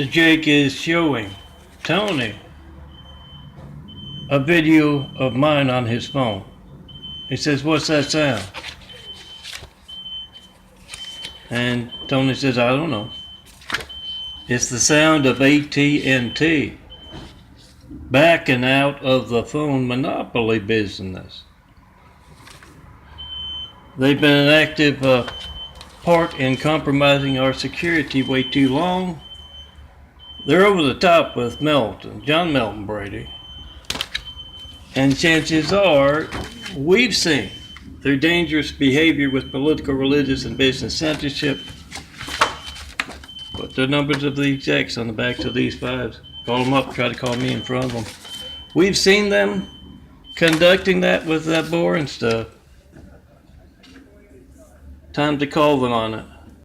So Jake is showing Tony a video of mine on his phone. He says, "What's that sound?" And Tony says, "I don't know." It's the sound of At&T backing out of the phone monopoly business. They've been an active part in compromising our security way too long. They're over the top with John Melton Brady. And chances are, we've seen their dangerous behavior with political, religious, and business censorship. Put the numbers of the execs on the backs of these fives. Call them up, try to call me in front of them. We've seen them conducting that with that boring stuff. Time to call them on it.